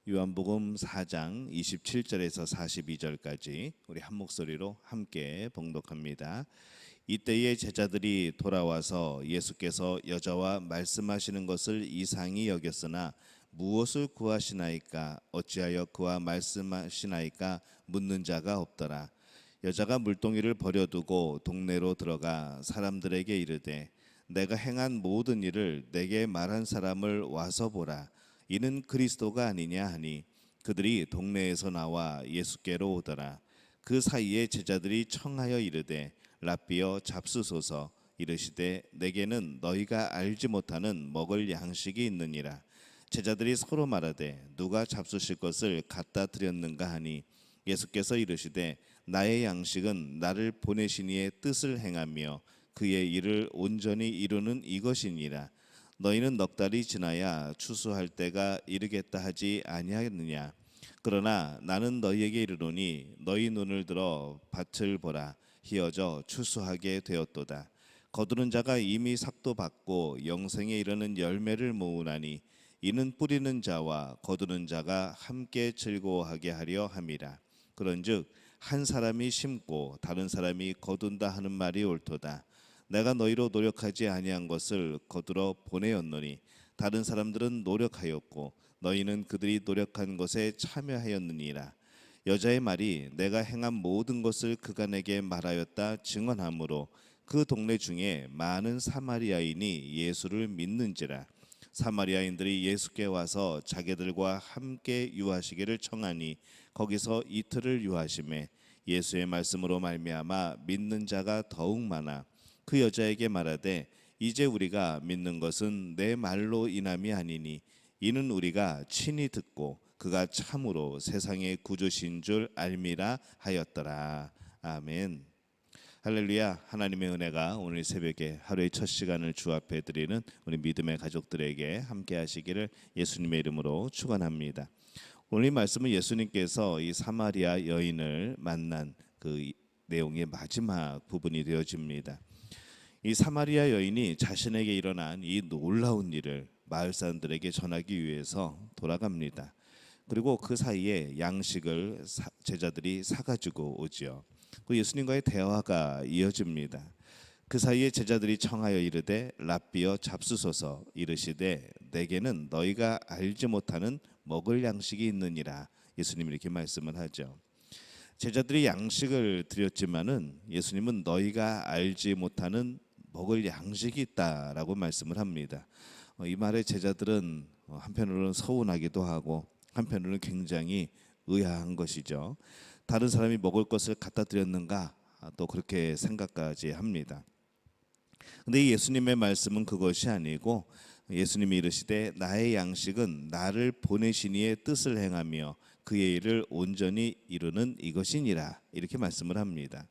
요한복음 4장 27절에서 42절까지 우리 한 목소리로 함께 봉독합니다. 이때에 제자들이 돌아와서 예수께서 여자와 말씀하시는 것을 이상히 여겼으나 무엇을 구하시나이까 어찌하여 그와 말씀하시나이까 묻는 자가 없더라. 여자가 물동이를 버려두고 동네로 들어가 사람들에게 이르되 내가 행한 모든 일을 내게 말한 사람을 와서 보라. 이는 그리스도가 아니냐 하니 그들이 동네에서 나와 예수께로 오더라. 그 사이에 제자들이 청하여 이르되 랍비여 잡수소서. 이르시되 내게는 너희가 알지 못하는 먹을 양식이 있느니라. 제자들이 서로 말하되 누가 잡수실 것을 갖다 드렸는가 하니 예수께서 이르시되 나의 양식은 나를 보내신 이의 뜻을 행하며 그의 일을 온전히 이루는 이것이니라. 너희는 넉 달이 지나야 추수할 때가 이르겠다 하지 아니하느냐. 그러나 나는 너희에게 이르노니 너희 눈을 들어 밭을 보라. 희어져 추수하게 되었도다. 거두는 자가 이미 삭도 받고 영생에 이르는 열매를 모으나니 이는 뿌리는 자와 거두는 자가 함께 즐거워하게 하려 함이라. 그런즉 한 사람이 심고 다른 사람이 거둔다 하는 말이 옳도다. 내가 너희로 노력하지 아니한 것을 거두러 보내었노니 다른 사람들은 노력하였고 너희는 그들이 노력한 것에 참여하였느니라. 여자의 말이 내가 행한 모든 것을 그간에게 말하였다 증언하므로 그 동네 중에 많은 사마리아인이 예수를 믿는지라. 사마리아인들이 예수께 와서 자기들과 함께 유하시기를 청하니 거기서 이틀을 유하심에 예수의 말씀으로 말미암아 믿는 자가 더욱 많아 그 여자에게 말하되 이제 우리가 믿는 것은 내 말로 인함이 아니니 이는 우리가 친히 듣고 그가 참으로 세상의 구주신 줄 알미라 하였더라. 아멘. 할렐루야. 하나님의 은혜가 오늘 새벽에 하루의 첫 시간을 주 앞에 드리는 우리 믿음의 가족들에게 함께 하시기를 예수님의 이름으로 축원합니다. 오늘 이 말씀은 예수님께서 이 사마리아 여인을 만난 그 내용의 마지막 부분이 되어집니다. 이 사마리아 여인이 자신에게 일어난 이 놀라운 일을 마을 사람들에게 전하기 위해서 돌아갑니다. 그리고 그 사이에 양식을 제자들이 사가지고 오지요. 그 예수님과의 대화가 이어집니다. 그 사이에 제자들이 청하여 이르되 랍비여 잡수소서. 이르시되 내게는 너희가 알지 못하는 먹을 양식이 있느니라. 예수님이 이렇게 말씀을 하죠. 제자들이 양식을 드렸지만은 예수님은 너희가 알지 못하는 먹을 양식이 있다라고 말씀을 합니다. 이 말에 제자들은 한편으로는 서운하기도 하고 한편으로는 굉장히 의아한 것이죠. 다른 사람이 먹을 것을 갖다 드렸는가 또 그렇게 생각까지 합니다. 근데 예수님의 말씀은 그것이 아니고 예수님이 이르시되 나의 양식은 나를 보내신 이의 뜻을 행하며 그의 일을 온전히 이루는 이것이니라. 이렇게 말씀을 합니다.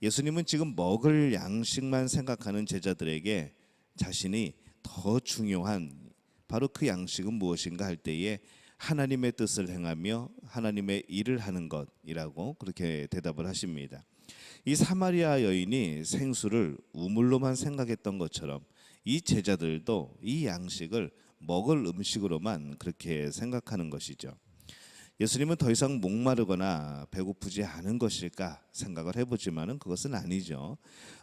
예수님은 지금 먹을 양식만 생각하는 제자들에게 자신이 더 중요한 바로 그 양식은 무엇인가 할 때에 하나님의 뜻을 행하며 하나님의 일을 하는 것이라고 그렇게 대답을 하십니다. 이 사마리아 여인이 생수를 우물로만 생각했던 것처럼 이 제자들도 이 양식을 먹을 음식으로만 그렇게 생각하는 것이죠. 예수님은 더 이상 목마르거나 배고프지 않은 것일까 생각을 해보지만은 그것은 아니죠.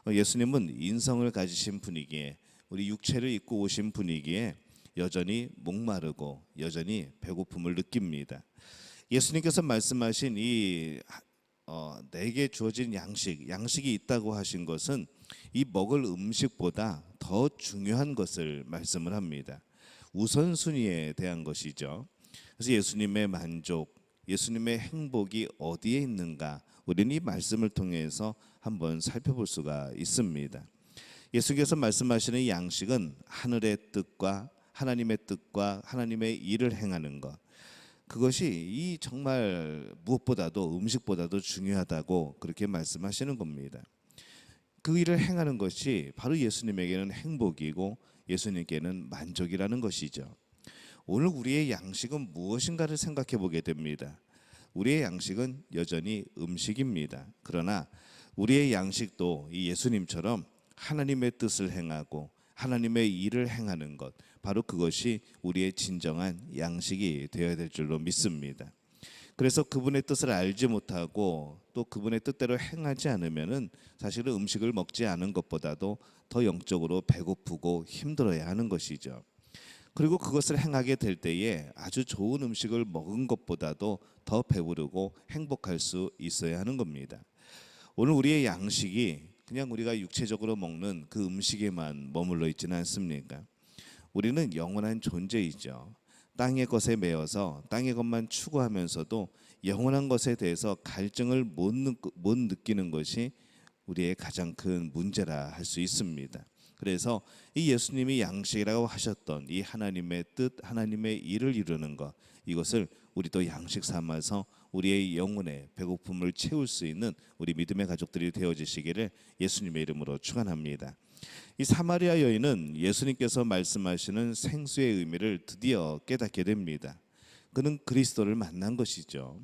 예수님은 인성을 가지신 분이기에 우리 육체를 입고 오신 분이기에 여전히 목마르고 여전히 배고픔을 느낍니다. 예수님께서 말씀하신 이 내게 주어진 양식이 있다고 하신 것은 이 먹을 음식보다 더 중요한 것을 말씀을 합니다. 우선순위에 대한 것이죠. 그래서 예수님의 만족, 예수님의 행복이 어디에 있는가 우리는 이 말씀을 통해서 한번 살펴볼 수가 있습니다. 예수께서 말씀하시는 이 양식은 하늘의 뜻과 하나님의 뜻과 하나님의 일을 행하는 것, 그것이 이 정말 무엇보다도 음식보다도 중요하다고 그렇게 말씀하시는 겁니다. 그 일을 행하는 것이 바로 예수님에게는 행복이고 예수님께는 만족이라는 것이죠. 오늘 우리의 양식은 무엇인가를 생각해 보게 됩니다. 우리의 양식은 여전히 음식입니다. 그러나 우리의 양식도 이 예수님처럼 하나님의 뜻을 행하고 하나님의 일을 행하는 것, 바로 그것이 우리의 진정한 양식이 되어야 될 줄로 믿습니다. 그래서 그분의 뜻을 알지 못하고 또 그분의 뜻대로 행하지 않으면은 사실은 음식을 먹지 않은 것보다도 더 영적으로 배고프고 힘들어야 하는 것이죠. 그리고 그것을 행하게 될 때에 아주 좋은 음식을 먹은 것보다도 더 배부르고 행복할 수 있어야 하는 겁니다. 오늘 우리의 양식이 그냥 우리가 육체적으로 먹는 그 음식에만 머물러 있지는 않습니까? 우리는 영원한 존재이죠. 땅의 것에 매여서 땅의 것만 추구하면서도 영원한 것에 대해서 갈증을 못 느끼는 것이 우리의 가장 큰 문제라 할 수 있습니다. 그래서 이 예수님이 양식이라고 하셨던 이 하나님의 뜻, 하나님의 일을 이루는 것, 이것을 우리도 양식 삼아서 우리의 영혼의 배고픔을 채울 수 있는 우리 믿음의 가족들이 되어지시기를 예수님의 이름으로 축원합니다. 이 사마리아 여인은 예수님께서 말씀하시는 생수의 의미를 드디어 깨닫게 됩니다. 그는 그리스도를 만난 것이죠.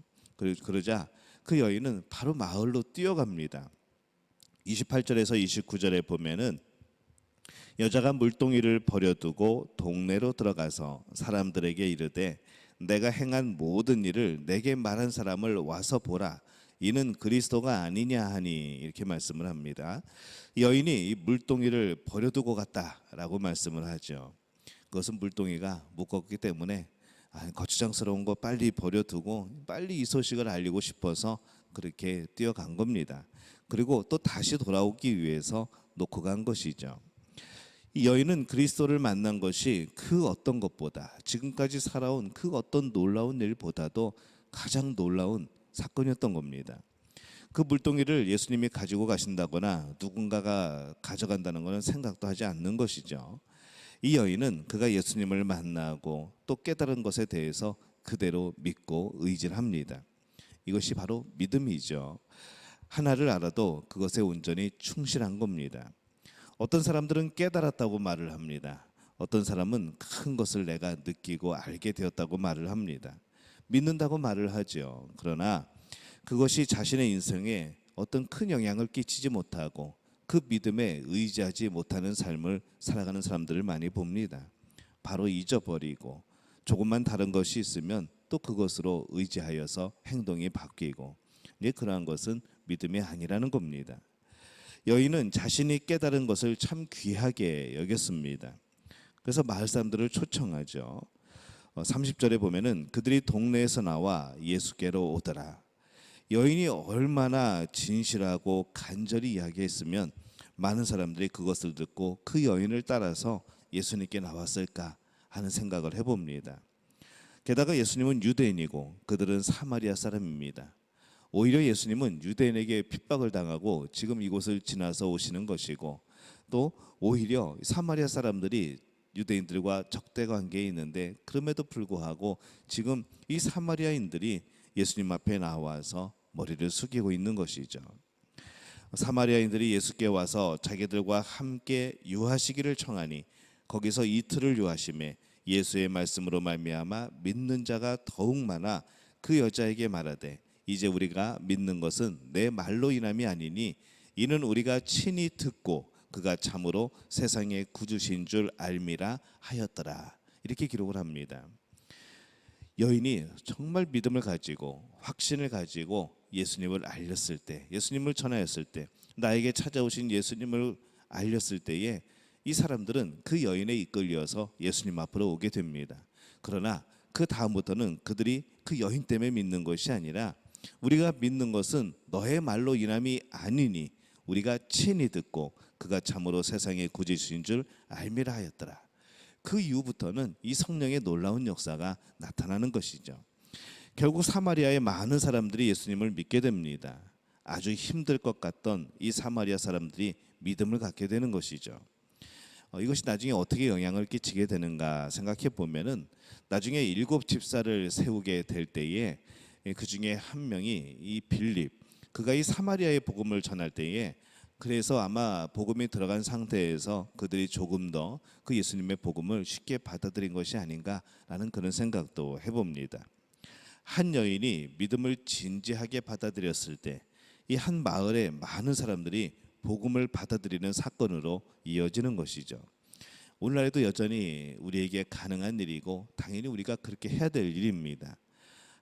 그러자 그 여인은 바로 마을로 뛰어갑니다. 28절에서 29절에 보면은 여자가 물동이를 버려두고 동네로 들어가서 사람들에게 이르되 내가 행한 모든 일을 내게 말한 사람을 와서 보라. 이는 그리스도가 아니냐 하니 이렇게 말씀을 합니다. 여인이 이 물동이를 버려두고 갔다라고 말씀을 하죠. 그것은 물동이가 묶었기 때문에 거추장스러운 거 빨리 버려두고 빨리 이 소식을 알리고 싶어서 그렇게 뛰어간 겁니다. 그리고 또 다시 돌아오기 위해서 놓고 간 것이죠. 이 여인은 그리스도를 만난 것이 그 어떤 것보다 지금까지 살아온 그 어떤 놀라운 일보다도 가장 놀라운 사건이었던 겁니다. 그 물동이를 예수님이 가지고 가신다거나 누군가가 가져간다는 것은 생각도 하지 않는 것이죠. 이 여인은 그가 예수님을 만나고 또 깨달은 것에 대해서 그대로 믿고 의지합니다. 이것이 바로 믿음이죠. 하나를 알아도 그것에 온전히 충실한 겁니다. 어떤 사람들은 깨달았다고 말을 합니다. 어떤 사람은 큰 것을 내가 느끼고 알게 되었다고 말을 합니다. 믿는다고 말을 하죠. 그러나 그것이 자신의 인생에 어떤 큰 영향을 끼치지 못하고 그 믿음에 의지하지 못하는 삶을 살아가는 사람들을 많이 봅니다. 바로 잊어버리고 조금만 다른 것이 있으면 또 그것으로 의지하여서 행동이 바뀌고 그러한 것은 믿음이 아니라는 겁니다. 여인은 자신이 깨달은 것을 참 귀하게 여겼습니다. 그래서 마을 사람들을 초청하죠. 30절에 보면은 그들이 동네에서 나와 예수께로 오더라. 여인이 얼마나 진실하고 간절히 이야기했으면 많은 사람들이 그것을 듣고 그 여인을 따라서 예수님께 나왔을까 하는 생각을 해봅니다. 게다가 예수님은 유대인이고 그들은 사마리아 사람입니다. 오히려 예수님은 유대인에게 핍박을 당하고 지금 이곳을 지나서 오시는 것이고 또 오히려 사마리아 사람들이 유대인들과 적대 관계에 있는데 그럼에도 불구하고 지금 이 사마리아인들이 예수님 앞에 나와서 머리를 숙이고 있는 것이죠. 사마리아인들이 예수께 와서 자기들과 함께 유하시기를 청하니 거기서 이틀을 유하심에 예수의 말씀으로 말미암아 믿는 자가 더욱 많아 그 여자에게 말하되 이제 우리가 믿는 것은 내 말로 인함이 아니니 이는 우리가 친히 듣고 그가 참으로 세상의 구주신 줄 알미라 하였더라. 이렇게 기록을 합니다. 여인이 정말 믿음을 가지고 확신을 가지고 예수님을 알렸을 때, 예수님을 전하였을 때, 나에게 찾아오신 예수님을 알렸을 때에 이 사람들은 그 여인에 이끌려서 예수님 앞으로 오게 됩니다. 그러나 그 다음부터는 그들이 그 여인 때문에 믿는 것이 아니라 우리가 믿는 것은 너의 말로 인함이 아니니 우리가 친히 듣고 그가 참으로 세상의 구주신 줄 알미라 하였더라. 그 이후부터는 이 성령의 놀라운 역사가 나타나는 것이죠. 결국 사마리아의 많은 사람들이 예수님을 믿게 됩니다. 아주 힘들 것 같던 이 사마리아 사람들이 믿음을 갖게 되는 것이죠. 이것이 나중에 어떻게 영향을 끼치게 되는가 생각해 보면은 나중에 7 집사를 세우게 될 때에 그 중에 한 명이 이 빌립, 그가 이 사마리아의 복음을 전할 때에 그래서 아마 복음이 들어간 상태에서 그들이 조금 더 그 예수님의 복음을 쉽게 받아들인 것이 아닌가라는 그런 생각도 해봅니다. 한 여인이 믿음을 진지하게 받아들였을 때 이 한 마을의 많은 사람들이 복음을 받아들이는 사건으로 이어지는 것이죠. 오늘날에도 여전히 우리에게 가능한 일이고 당연히 우리가 그렇게 해야 될 일입니다.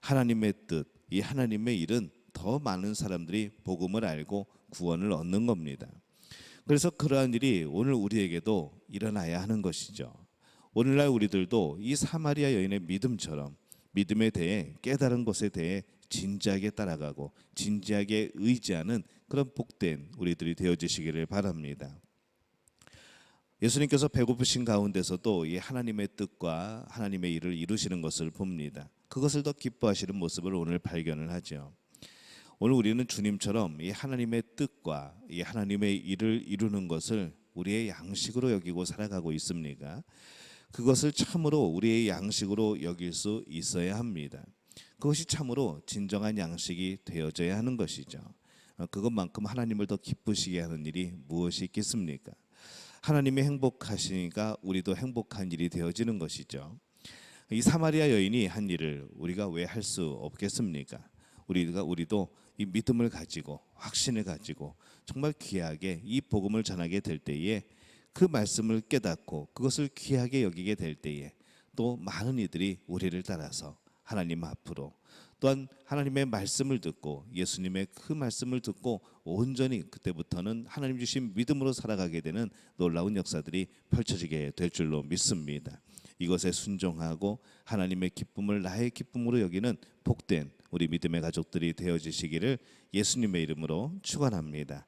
하나님의 뜻, 이 하나님의 일은 더 많은 사람들이 복음을 알고 구원을 얻는 겁니다. 그래서 그러한 일이 오늘 우리에게도 일어나야 하는 것이죠. 오늘날 우리들도 이 사마리아 여인의 믿음처럼 믿음에 대해 깨달은 것에 대해 진지하게 따라가고 진지하게 의지하는 그런 복된 우리들이 되어지시기를 바랍니다. 예수님께서 배고프신 가운데서도 이 하나님의 뜻과 하나님의 일을 이루시는 것을 봅니다. 그것을 더 기뻐하시는 모습을 오늘 발견을 하죠. 오늘 우리는 주님처럼 이 하나님의 뜻과 이 하나님의 일을 이루는 것을 우리의 양식으로 여기고 살아가고 있습니까? 그것을 참으로 우리의 양식으로 여길 수 있어야 합니다. 그것이 참으로 진정한 양식이 되어져야 하는 것이죠. 그것만큼 하나님을 더 기쁘시게 하는 일이 무엇이 있겠습니까? 하나님이 행복하시니까 우리도 행복한 일이 되어지는 것이죠. 이 사마리아 여인이 한 일을 우리가 왜 할 수 없겠습니까? 우리도 이 믿음을 가지고 확신을 가지고 정말 귀하게 이 복음을 전하게 될 때에 그 말씀을 깨닫고 그것을 귀하게 여기게 될 때에 또 많은 이들이 우리를 따라서 하나님 앞으로 또한 하나님의 말씀을 듣고 예수님의 그 말씀을 듣고 온전히 그때부터는 하나님 주신 믿음으로 살아가게 되는 놀라운 역사들이 펼쳐지게 될 줄로 믿습니다. 이것에 순종하고 하나님의 기쁨을 나의 기쁨으로 여기는 복된 우리 믿음의 가족들이 되어지시기를 예수님의 이름으로 축원합니다.